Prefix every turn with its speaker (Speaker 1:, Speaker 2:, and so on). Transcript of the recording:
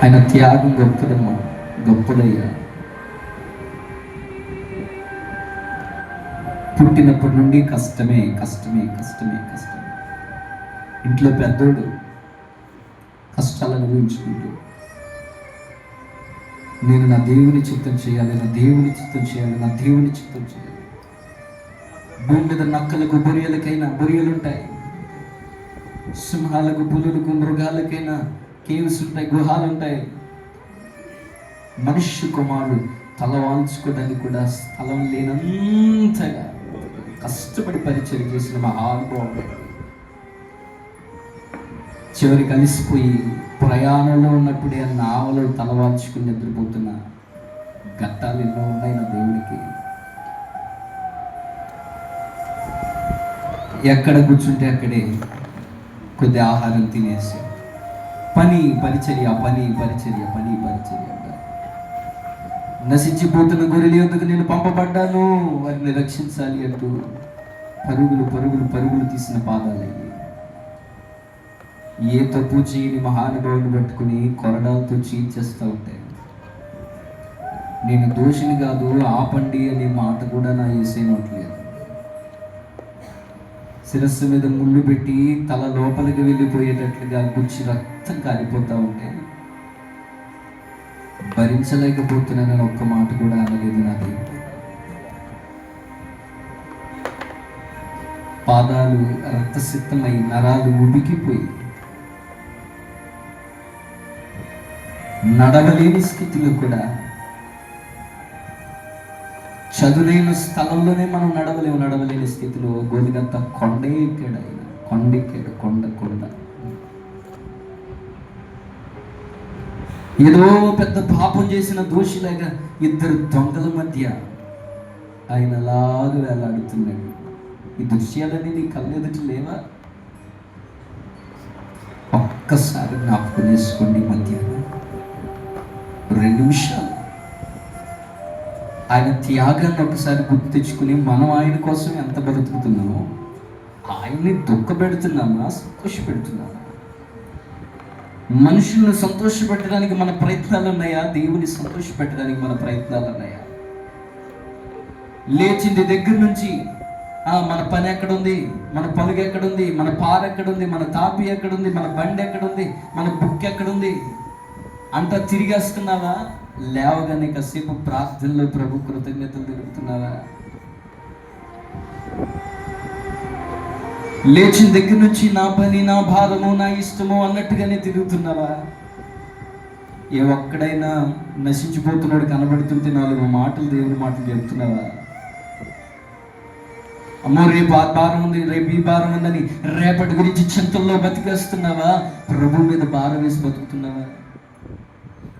Speaker 1: ఆయన త్యాగం గొప్పదమ్మా, గొప్పదయ్యా. పుట్టినప్పటి నుండి కష్టమే కష్టమే కష్టమే కష్టమే. ఇంట్లో పెద్దోడు కష్టాలు అనుభవించుకుంటూ, నేను నా దేవుని చిత్తం చేయాలి, నా దేవుని చిత్తం చేయాలి, నా దేవుని చిత్తం చేయాలి. భూమి మీద నక్కలకు బొరియలుంటాయి, సింహాలకు పులులకు మృగాలకైనా కేవ్స్ ఉంటాయి, గుహాలు ఉంటాయి. మనుష్య కుమారుడు తల వాల్చుకోవడానికి కూడా స్థలం లేనంతగా కష్టపడి పరిచయం చేసిన మహానుభావుడు. చివరికి కలిసిపోయి ప్రయాణంలో ఉన్నప్పుడే నావలో తలవాల్చుకుని నిద్రపోతున్న ఘట్టాలు ఎన్నో ఉన్నాయి నా దేవుడికి. ఎక్కడ కూర్చుంటే అక్కడే కొద్ది ఆహారం తినేసి పని పరిచర్య అంటారు. నశించిపోతున్న గొర్రెల యొద్దకు నేను పంపబడ్డాను, వారిని రక్షించాలి అంటూ పరుగులు తీసిన పాదాలయ్యి ఏ తప్పు చేయని మహానుభావుని పట్టుకుని కొరడాలతో చీల్చేస్తూ ఉంటాయి. నేను దోషిని కాదు, ఆపండి అనే మాట కూడా నా యేసేనట్లేదు. శిరస్సు మీద ముళ్ళు పెట్టి తల లోపలికి వెళ్ళిపోయేటట్లుగా గుచ్చి రక్తం కారిపోతూ ఉంటే భరించలేకపోతున్నానని ఒక్క మాట కూడా అనలేదు నా దేవుడు. పాదాలు రక్తసిక్తమై నరాలు ఉబికిపోయి నడవలేని స్థితిలో కూడా, చదువులేని స్థలంలోనే మనం నడవలేని స్థితిలో గోలిగంత కొండ ఏదో పెద్ద పాపం చేసిన దోషిలాగా ఇద్దరు దొంగల మధ్య ఆయన అలాగా వేలాడుతున్నాడు. ఈ దృశ్యాలన్నీ నీ కళ్ళెదుటి లేవా? ఒక్కసారి జ్ఞాపకం చేసుకోండి. మధ్యాహ్నం 2 నిమిషాలు ఆయన త్యాగాన్ని ఒకసారి గుర్తు తెచ్చుకుని, మనం ఆయన కోసం ఎంత బ్రతుకుతున్నామో, ఆయన్ని దుఃఖపెడుతున్నామా, సంతోషపెడుతున్నామా? మనుషులను సంతోషపెట్టడానికి మన ప్రయత్నాలు ఉన్నాయా? దేవుని సంతోషపెట్టడానికి మన ప్రయత్నాలు ఉన్నాయా? లేచింది దగ్గర నుంచి మన పని ఎక్కడుంది, మన పలుగు ఎక్కడుంది, మన పార ఎక్కడుంది, మన తాపి ఎక్కడుంది, మన బండి ఎక్కడుంది, మన బుక్ ఎక్కడుంది అంతా తిరిగేస్తున్నావా? లేవగానే కాసేపు ప్రార్థనలో ప్రభు కృతజ్ఞతలు తెలుపుతున్నావా? లేచిన దగ్గర నుంచి నా పని, నా భారము, నా ఇష్టము అన్నట్టుగానే తిరుగుతున్నావా? ఏ ఒక్కడైనా నశించిపోతున్నాడు కనబడుతుంటే 4 మాటలు దేవుని మాటలు చెప్తున్నావా? అమ్మో రేపు ఆ భారం ఉంది, రేపు ఈ భారం ఉందని రేపటి గురించి చింతల్లో బతికేస్తున్నావా? ప్రభు మీద భారం వేసి బతుకుతున్నావా?